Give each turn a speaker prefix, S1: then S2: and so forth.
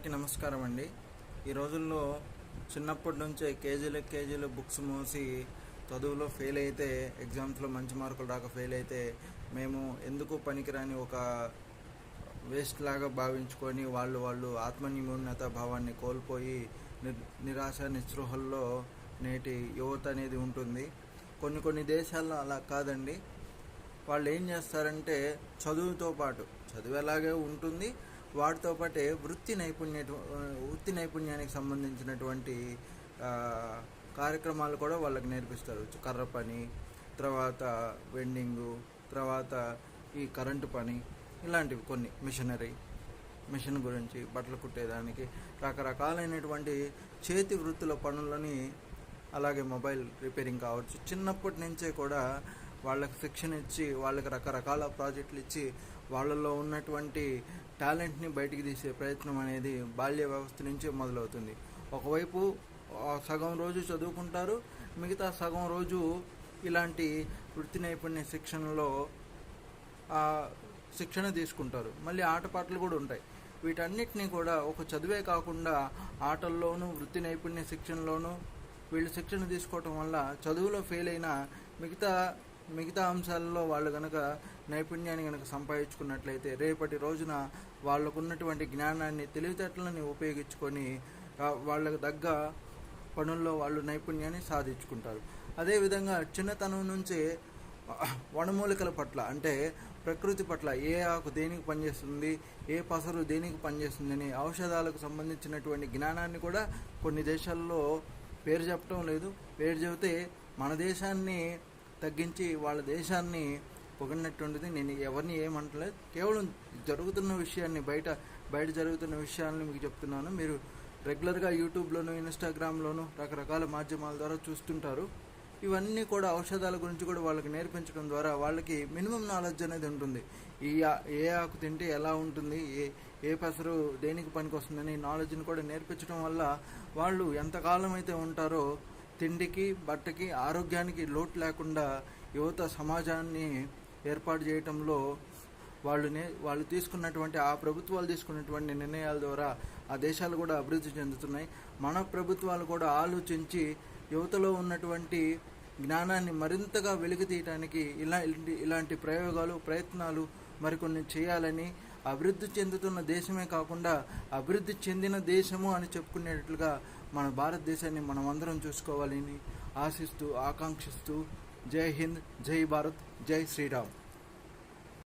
S1: అందరికీ నమస్కారం అండి. ఈ రోజుల్లో చిన్నప్పటి నుంచే కేజీలు బుక్స్ మోసి చదువులో ఫెయిల్ అయితే, ఎగ్జామ్స్లో మంచి మార్కులు రాక ఫెయిల్ అయితే మేము ఎందుకు పనికిరాని ఒక వేస్ట్ లాగా భావించుకొని వాళ్ళు ఆత్మన్యూనత భావాన్ని కోల్పోయి నిరాశ నిస్పృహల్లో నేటి యువత అనేది ఉంటుంది. కొన్ని దేశాల్లో అలా కాదండి. వాళ్ళు ఏం చేస్తారంటే చదువుతో పాటు చదువు ఎలాగే ఉంటుంది, వాటితో పాటే వృత్తి నైపుణ్యానికి సంబంధించినటువంటి కార్యక్రమాలు కూడా వాళ్ళకి నేర్పిస్తారు. కర్ర పని, తర్వాత వెండింగు, తర్వాత ఈ కరెంటు పని, ఇలాంటివి కొన్ని మిషన్ గురించి, బట్టలు కుట్టేదానికి రకరకాలైనటువంటి చేతి వృత్తుల పనులని, అలాగే మొబైల్ రిపేరింగ్ కావచ్చు, చిన్నప్పటి నుంచే కూడా వాళ్ళకి శిక్షణ ఇచ్చి, వాళ్ళకి రకరకాల ప్రాజెక్టులు ఇచ్చి వాళ్ళల్లో ఉన్నటువంటి టాలెంట్ని బయటికి తీసే ప్రయత్నం అనేది బాల్య వ్యవస్థ నుంచే మొదలవుతుంది. ఒకవైపు సగం రోజు చదువుకుంటారు, మిగతా సగం రోజు ఇలాంటి వృత్తి నైపుణ్య శిక్షణలో శిక్షణ తీసుకుంటారు. మళ్ళీ ఆటపాటలు కూడా ఉంటాయి. వీటన్నిటినీ కూడా ఒక చదువే కాకుండా ఆటల్లోనూ వృత్తి నైపుణ్య శిక్షణలోనూ వీళ్ళు శిక్షణ తీసుకోవటం వల్ల చదువులో ఫెయిల్ అయిన మిగతా అంశాలలో వాళ్ళు కనుక నైపుణ్యాన్ని కనుక సంపాదించుకున్నట్లయితే రేపటి రోజున వాళ్ళకున్నటువంటి జ్ఞానాన్ని, తెలివితేటలని ఉపయోగించుకొని వాళ్ళకు తగ్గ పనుల్లో వాళ్ళు నైపుణ్యాన్ని సాధించుకుంటారు. అదేవిధంగా చిన్నతనం నుంచే వనమూలికల పట్ల, అంటే ప్రకృతి పట్ల, ఏ ఆకు దేనికి పనిచేస్తుంది, ఏ పసరు దేనికి పనిచేస్తుందని ఔషధాలకు సంబంధించినటువంటి జ్ఞానాన్ని కూడా కొన్ని దేశాల్లో పేరు చెప్పడం లేదు. పేరు చెబితే మన దేశాన్ని తగ్గించి వాళ్ళ దేశాన్ని పొగిడినటువంటిది. నేను ఎవరిని ఏమంటలేదు, కేవలం జరుగుతున్న విషయాన్ని, బయట జరుగుతున్న విషయాలను మీకు చెప్తున్నాను. మీరు రెగ్యులర్గా యూట్యూబ్లోను, ఇన్స్టాగ్రామ్లోను రకరకాల మాధ్యమాల ద్వారా చూస్తుంటారు. ఇవన్నీ కూడా ఔషధాల గురించి కూడా వాళ్ళకి నేర్పించడం ద్వారా వాళ్ళకి మినిమం నాలెడ్జ్ అనేది ఉంటుంది. ఏ ఆకు తింటే ఎలా ఉంటుంది, ఏ పసరు దేనికి పనికి వస్తుందని నాలెడ్జ్ని కూడా నేర్పించడం వల్ల వాళ్ళు ఎంతకాలం అయితే ఉంటారో తిండికి, బట్టకి, ఆరోగ్యానికి లోటు లేకుండా యువత సమాజాన్ని ఏర్పాటు చేయటంలో వాళ్ళు తీసుకున్నటువంటి, ఆ ప్రభుత్వాలు తీసుకున్నటువంటి నిర్ణయాల ద్వారా ఆ దేశాలు కూడా అభివృద్ధి చెందుతున్నాయి. మన ప్రభుత్వాలు కూడా ఆలోచించి యువతలో ఉన్నటువంటి జ్ఞానాన్ని మరింతగా వెలికి తీయటానికి ఇలాంటి ప్రయత్నాలు మరికొన్ని చేయాలని, అభివృద్ధి చెందుతున్న దేశమే కాకుండా అభివృద్ధి చెందిన దేశము అని చెప్పుకునేటట్లుగా మన భారతదేశాన్ని మనం అందరం చూసుకోవాలని ఆశిస్తూ, ఆకాంక్షిస్తూ, జై హింద్, జై భారత్, జై శ్రీరామ్.